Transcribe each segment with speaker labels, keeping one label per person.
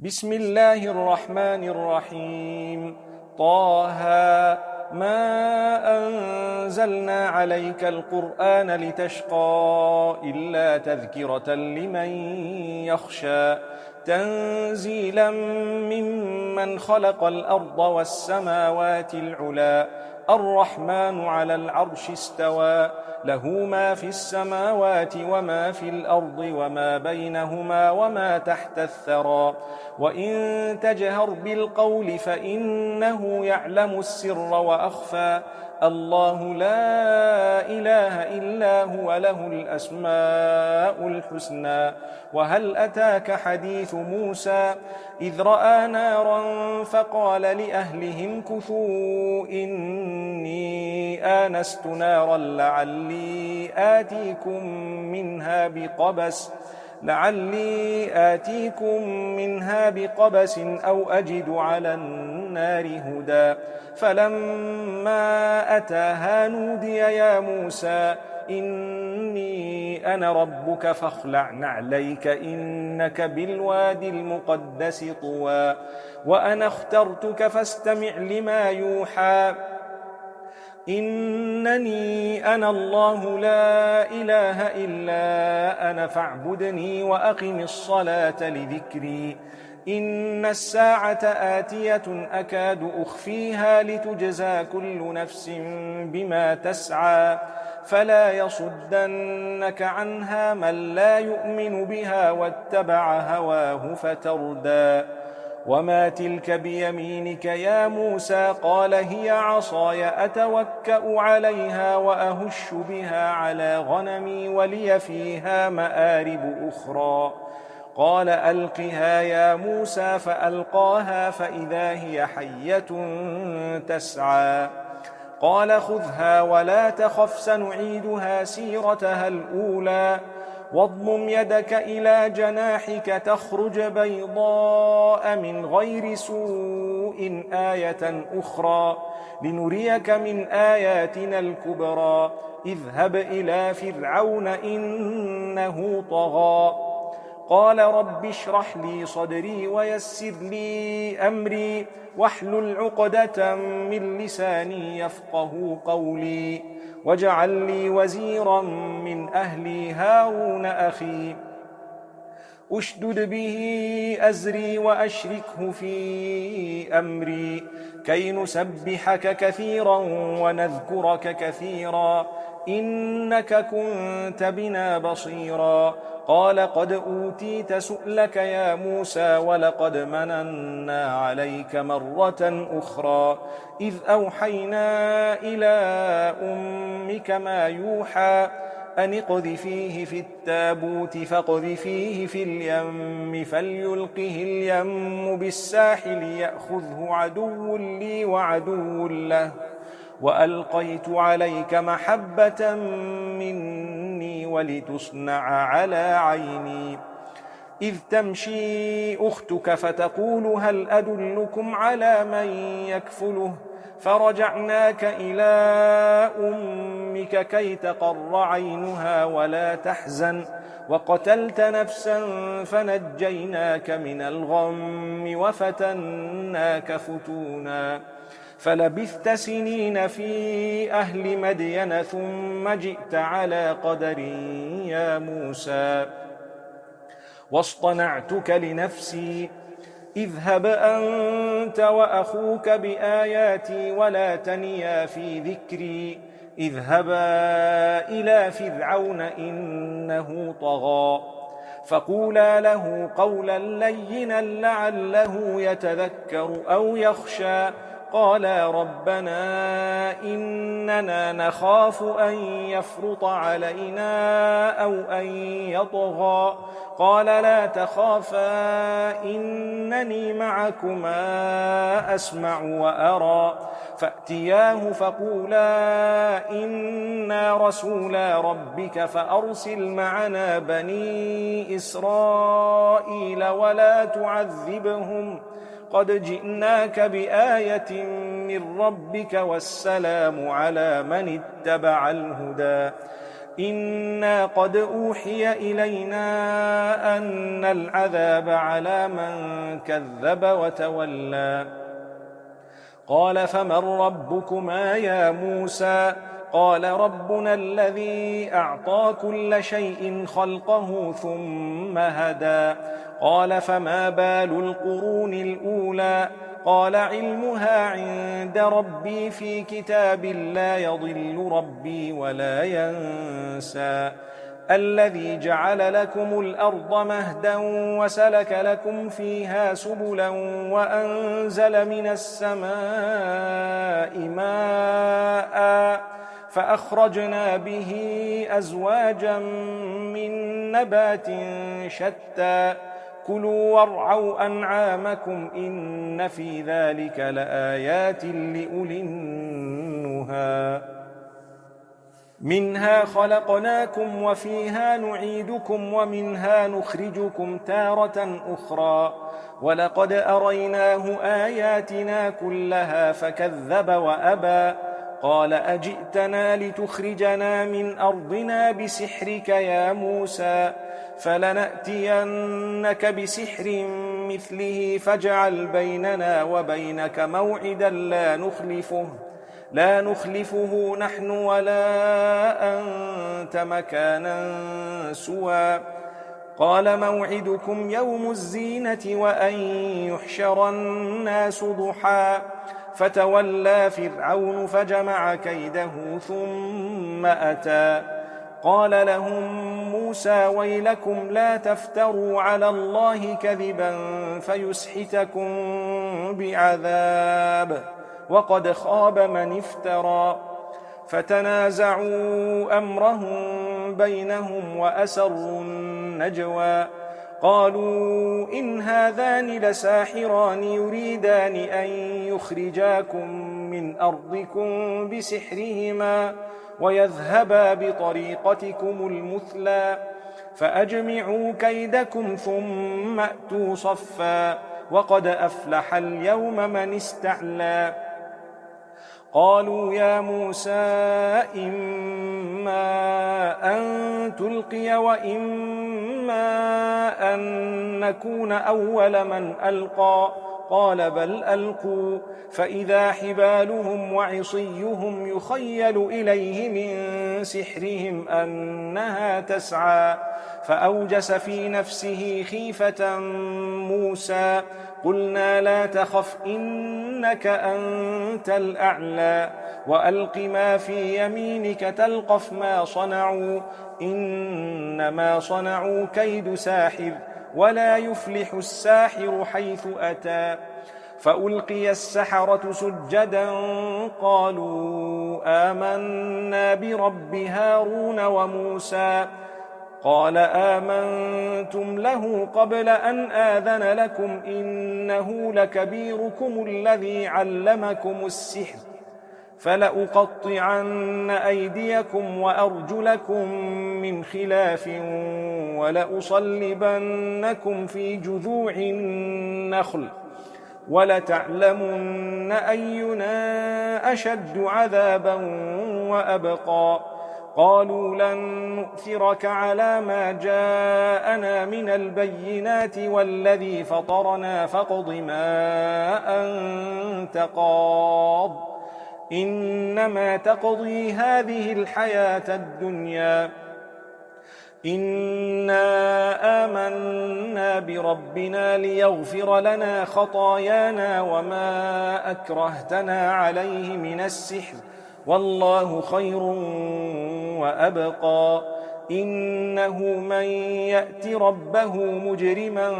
Speaker 1: بسم الله الرحمن الرحيم. طه ما أنزلنا عليك القرآن لتشقى إلا تذكرة لمن يخشى تنزيلا ممن خلق الأرض والسماوات العلا الرحمن على العرش استوى له ما في السماوات وما في الأرض وما بينهما وما تحت الثرى وإن تجهر بالقول فإنه يعلم السر وأخفى الله لا إله إلا هو له الأسماء الحسنى وهل أتاك حديث موسى إذ رأى نارا فقال لأهلهم كثوا إني آنست نارا لعلي آتيكم منها بقبس أو أجد على النار هدى فلما أتاها نودي يا موسى إني أنا ربك فاخلع نعليك إنك بالوادي المقدس طوى وأنا اخترتك فاستمع لما يوحى إنني أنا الله لا إله إلا أنا فاعبدني وأقم الصلاة لذكري إن الساعة آتية أكاد أخفيها لتجزى كل نفس بما تسعى فلا يصدنك عنها من لا يؤمن بها واتبع هواه فتردى وما تلك بيمينك يا موسى قال هي عصاي أتوكأ عليها وأهش بها على غنمي ولي فيها مآرب أخرى قال ألقها يا موسى فألقاها فإذا هي حية تسعى قال خذها ولا تخف سنعيدها سيرتها الأولى واضمم يدك إلى جناحك تخرج بيضاء من غير سوء آية أخرى لنريك من آياتنا الكبرى اذهب إلى فرعون إنه طغى قال رب اشرح لي صدري ويسر لي أمري واحلل عقدة من لساني يفقه قولي واجعل لي وزيرا من أهلي هارون أخي أشدد به أزري وأشركه في أمري كي نسبحك كثيرا ونذكرك كثيرا إنك كنت بنا بصيرا قال قد أوتيت سؤلك يا موسى ولقد مننا عليك مرة أخرى إذ أوحينا إلى أمك ما يوحى أن اقذفيه في التابوت فاقذفيه في اليم فليلقه اليم بالساحل يأخذه عدو لي وعدو له وألقيت عليك محبة مني ولتصنع على عيني إذ تمشي أختك فتقول هل أدلكم على من يكفله فرجعناك إلى أمك كي تقر عينها ولا تحزن وقتلت نفسا فنجيناك من الغم وفتناك فتونا فلبثت سنين في أهل مدين ثم جئت على قدر يا موسى واصطنعتك لنفسي اذهب أنت وأخوك بآياتي ولا تنيا في ذكري اذهبا إلى فرعون إنه طغى فقولا له قولا لينا لعله يتذكر أو يخشى قالا ربنا إننا نخاف أن يفرط علينا أو أن يطغى قال لا تخافا إنني معكما أسمع وأرى فأتياه فقولا إنا رسولا ربك فأرسل معنا بني إسرائيل ولا تعذبهم قد جئناك بآية من ربك والسلام على من اتبع الهدى إنا قد أوحي إلينا أن العذاب على من كذب وتولى قال فمن ربكما يا موسى قال ربنا الذي أعطى كل شيء خلقه ثم هدى قال فما بال القرون الأولى قال علمها عند ربي في كتاب لا يضل ربي ولا ينسى الذي جعل لكم الأرض مهدا وسلك لكم فيها سبلا وأنزل من السماء ماء فأخرجنا به أزواجا من نبات شتى كلوا وارعوا أنعامكم إن في ذلك لآيات لأولي النهى منها خلقناكم وفيها نعيدكم ومنها نخرجكم تارة أخرى ولقد أريناه آياتنا كلها فكذب وأبى قال أجئتنا لتخرجنا من أرضنا بسحرك يا موسى فلنأتينك بسحر مثله فاجعل بيننا وبينك موعدا لا نخلفه نحن ولا أنت مكانا سوى قال موعدكم يوم الزينة وأن يحشر الناس ضحى فتولى فرعون فجمع كيده ثم أتى قال لهم موسى ويلكم لا تفتروا على الله كذبا فيسحتكم بعذاب وقد خاب من افترى فتنازعوا أمرهم بينهم وأسروا النجوى قالوا إن هذان لساحران يريدان أن يخرجاكم من أرضكم بسحرهما ويذهبا بطريقتكم المثلى فأجمعوا كيدكم ثم أتوا صفا وقد أفلح اليوم من استعلى قالوا يا موسى إما أن تلقي وإما أن نكون أول من ألقى قال بل ألقوا فإذا حبالهم وعصيهم يخيل إليه من سحرهم أنها تسعى فأوجس في نفسه خيفة موسى قلنا لا تخف إنك أنت الأعلى وألق ما في يمينك تلقف ما صنعوا إنما صنعوا كيد ساحر ولا يفلح الساحر حيث أتى فألقي السحرة سجدا قالوا آمنا برب هارون وموسى قال آمنتم له قبل أن آذن لكم إنه لكبيركم الذي علمكم السحر فلأقطعن أيديكم وأرجلكم من خلاف ولأصلبنكم في جذوع النخل ولتعلمن أينا أشد عذابا وأبقى قالوا لن نؤثرك على ما جاءنا من البينات والذي فطرنا فاقض ما أنت قاض إنما تقضي هذه الحياة الدنيا إنا آمنا بربنا ليغفر لنا خطايانا وما أكرهتنا عليه من السحر والله خير وأبقى إنه من يأت ربه مجرما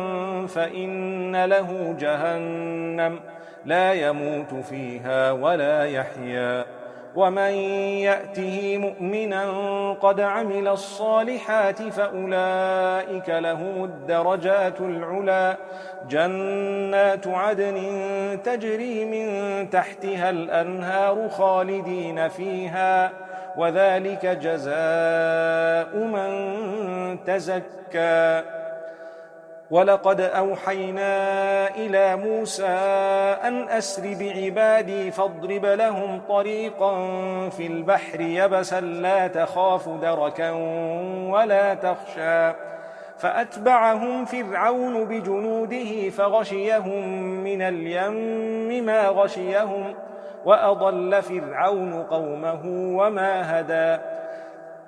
Speaker 1: فإن له جهنم لا يموت فيها ولا يحيا ومن يأته مؤمنا قد عمل الصالحات فأولئك لهم الدرجات العلى جنات عدن تجري من تحتها الأنهار خالدين فيها وذلك جزاء من تزكى ولقد أوحينا إلى موسى أن أسر بعبادي فاضرب لهم طريقا في البحر يبسا لا تخاف دركا ولا تخشى فأتبعهم فرعون بجنوده فغشيهم من اليم ما غشيهم وأضل فرعون قومه وما هدى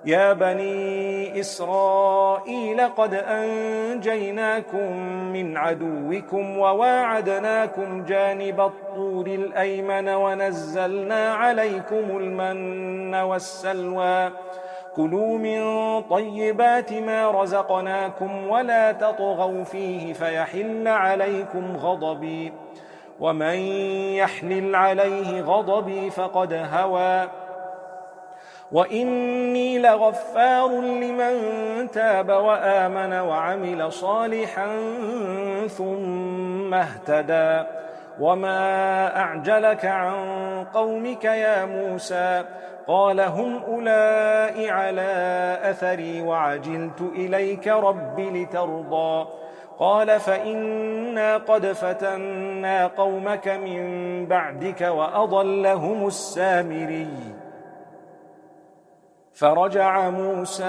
Speaker 1: يا بني إسرائيل قد أنجيناكم من عدوكم وواعدناكم جانب الطور الأيمن ونزلنا عليكم المن والسلوى كلوا من طيبات ما رزقناكم ولا تطغوا فيه فيحل عليكم غضبي ومن يحلل عليه غضبي فقد هوى وإني لغفار لمن تاب وآمن وعمل صالحا ثم اهتدى وما أعجلك عن قومك يا موسى قال هم أولئك على أثري وعجلت إليك رب لترضى قال فإنا قد فتنا قومك من بعدك وأضلهم السامري فرجع موسى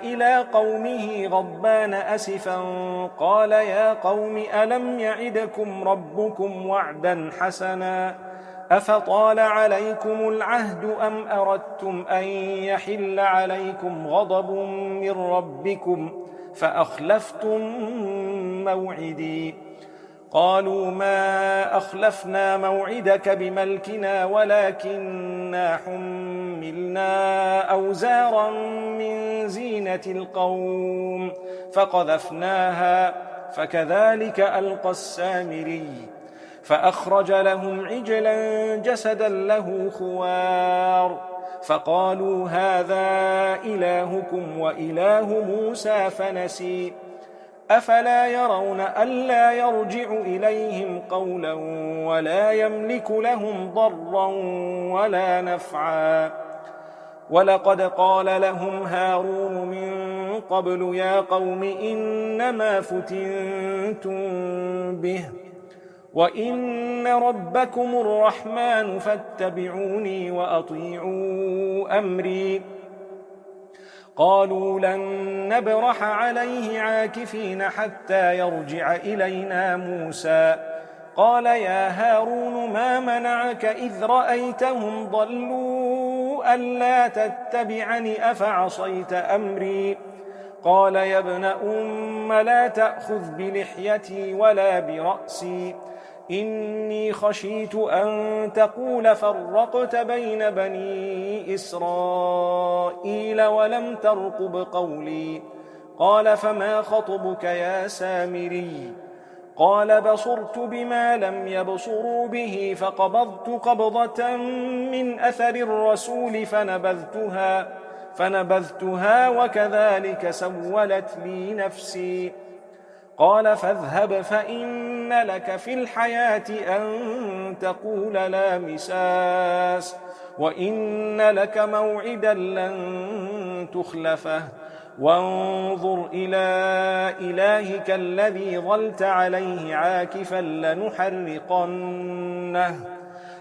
Speaker 1: إلى قومه غضبان أسفا قال يا قوم ألم يعدكم ربكم وعدا حسنا أفطال عليكم العهد أم أردتم أن يحل عليكم غضب من ربكم فأخلفتم موعدي قالوا ما أخلفنا موعدك بملكنا ولكننا حملنا أوزارا من زينة القوم فقذفناها فكذلك ألقى السامري فأخرج لهم عجلا جسدا له خوار فقالوا هذا إلهكم وإله موسى فنسي أفلا يرون ألا يرجع إليهم قولا ولا يملك لهم ضرا ولا نفعا ولقد قال لهم هارون من قبل يا قوم إنما فتنتم به وإن ربكم الرحمن فاتبعوني وأطيعوا أمري قالوا لن نبرح عليه عاكفين حتى يرجع إلينا موسى قال يا هارون ما منعك إذ رأيتهم ضلوا ألا تتبعني أفعصيت أمري قال يا ابن أم لا تأخذ بلحيتي ولا برأسي إني خشيت أن تقول فرقت بين بني إسرائيل ولم ترقب قولي قال فما خطبك يا سامري قال بصرت بما لم يبصروا به فقبضت قبضة من أثر الرسول فنبذتها وكذلك سولت لي نفسي قال فاذهب فإن لك في الحياة أن تقول لا مساس وإن لك موعدا لن تخلفه وانظر إلى إلهك الذي ظلت عليه عاكفا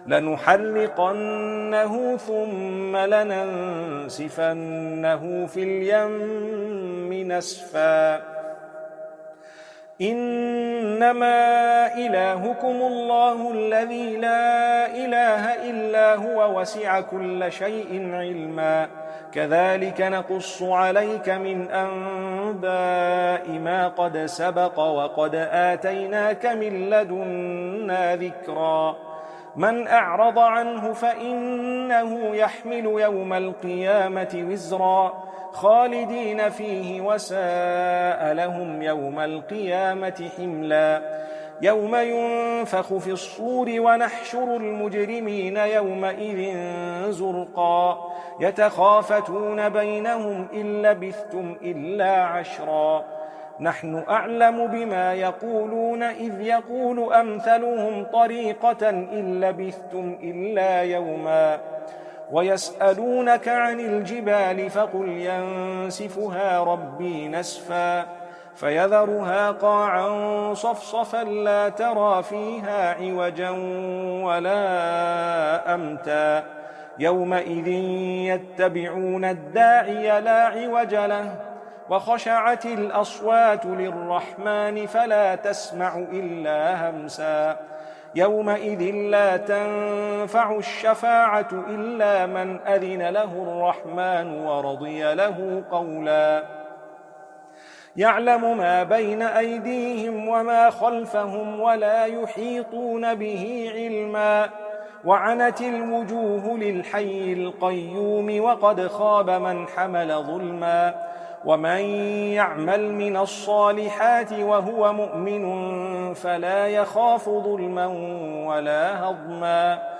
Speaker 1: لنحرقنه ثم لننسفنه في اليم نسفا إنما إلهكم الله الذي لا إله إلا هو وسع كل شيء علما كذلك نقص عليك من أنباء ما قد سبق وقد آتيناك من لدنا ذكرا من أعرض عنه فإنه يحمل يوم القيامة وزرا خالدين فيه وساء لهم يوم القيامة حملا يوم ينفخ في الصور ونحشر المجرمين يومئذ زرقا يتخافتون بينهم إن لبثتم إلا عشرا نحن أعلم بما يقولون إذ يقول أمثلهم طريقة إن لبثتم إلا يوما ويسألونك عن الجبال فقل ينسفها ربي نسفا فيذرها قاعا صفصفا لا ترى فيها عوجا ولا أمتا يومئذ يتبعون الداعي لا عوج له وخشعت الأصوات للرحمن فلا تسمع إلا همسا يومئذ لا تنفع الشفاعة إلا من أذن له الرحمن ورضي له قولا يعلم ما بين أيديهم وما خلفهم ولا يحيطون به علما وعنت الوجوه للحي القيوم وقد خاب من حمل ظلما ومن يعمل من الصالحات وهو مؤمن فلا يخاف ظلما ولا هضما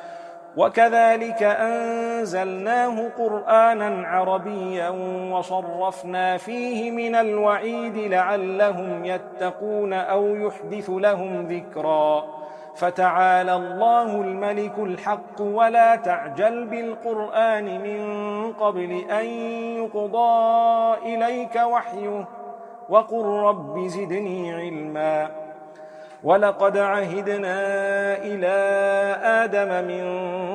Speaker 1: وكذلك أنزلناه قرآنا عربيا وصرفنا فيه من الوعيد لعلهم يتقون أو يحدث لهم ذكرا فتعالى الله الملك الحق ولا تعجل بالقرآن من قبل أن يقضى إليك وحيه وقل رب زدني علما ولقد عهدنا إلى آدم من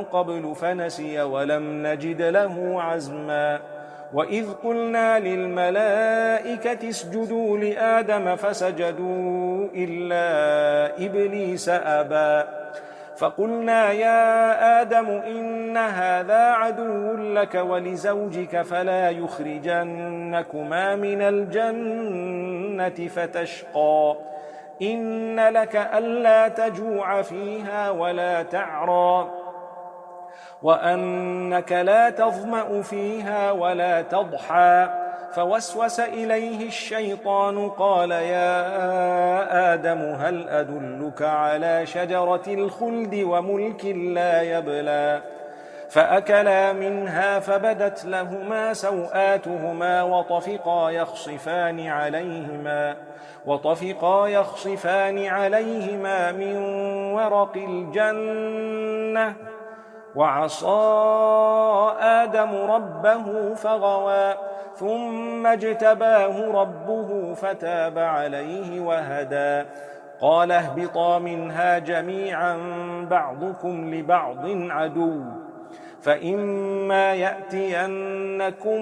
Speaker 1: قبل فنسي ولم نجد له عزما وإذ قلنا للملائكة اسجدوا لآدم فسجدوا إلا إبليس أبى فقلنا يا آدم إن هذا عدو لك ولزوجك فلا يخرجنكما من الجنة فتشقى إن لك ألا تجوع فيها ولا تعرى وأنك لا تظمأ فيها ولا تضحى فوسوس إليه الشيطان قال يا آدم هل أدلك على شجرة الخلد وملك لا يبلى فأكلا منها فبدت لهما سوآتهما وطفقا يخصفان عليهما من ورق الجنة وعصى آدم ربه فغوى ثم اجتباه ربه فتاب عليه وهدى قال اهبطا منها جميعا بعضكم لبعض عدو فإما يأتينكم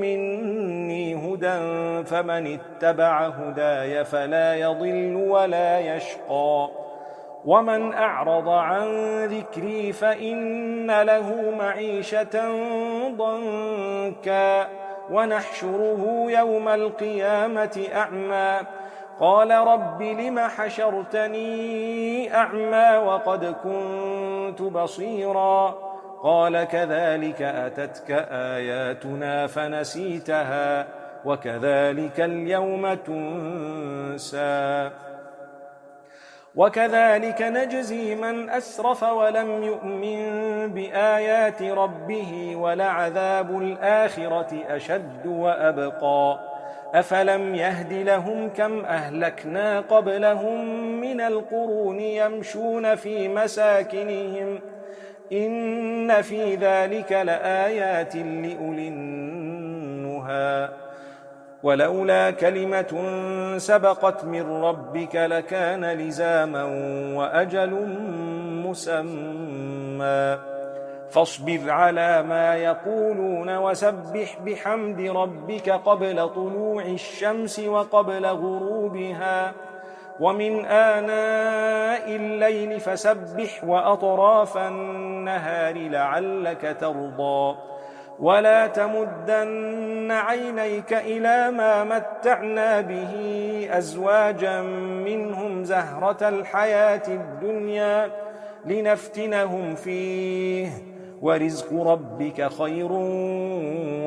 Speaker 1: مني هدى فمن اتبع هداي فلا يضل ولا يشقى ومن أعرض عن ذكري فإن له معيشة ضنكا ونحشره يوم القيامة أعمى قال رب لم حشرتني أعمى وقد كنت بصيرا قال كذلك أتتك آياتنا فنسيتها وكذلك اليوم تنسى وكذلك نجزي من أسرف ولم يؤمن بآيات ربه ولعذاب الآخرة أشد وأبقى أفلم يهد لهم كم أهلكنا قبلهم من القرون يمشون في مساكنهم إن في ذلك لآيات لأولي النهى ولولا كلمة سبقت من ربك لكان لزاما وأجل مسمى فاصبر على ما يقولون وسبح بحمد ربك قبل طلوع الشمس وقبل غروبها ومن آناء الليل فسبح وأطراف النهار لعلك ترضى ولا تمدن عينيك إلى ما متعنا به أزواجا منهم زهرة الحياة الدنيا لنفتنهم فيه ورزق ربك خير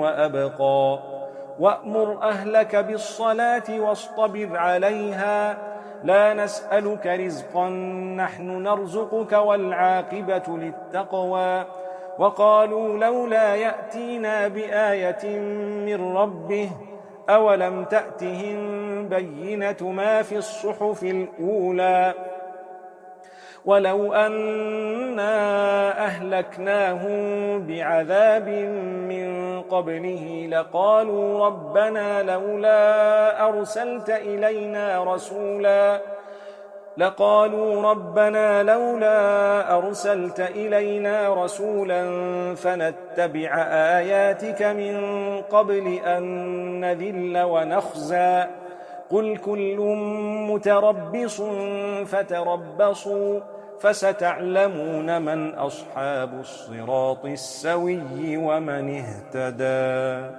Speaker 1: وأبقى وأمر أهلك بالصلاة واصطبر عليها لا نسألك رزقا نحن نرزقك والعاقبة للتقوى وقالوا لولا يأتينا بآية من ربه أولم تأتهم بينة ما في الصحف الأولى ولو أنا أهلكناهم بعذاب من قبله لقالوا ربنا لولا أرسلت إلينا رسولا فنتبع آياتك من قبل أن نذل ونخزى قل كل متربص فتربصوا فستعلمون من أصحاب الصراط السوي ومن اهتدى.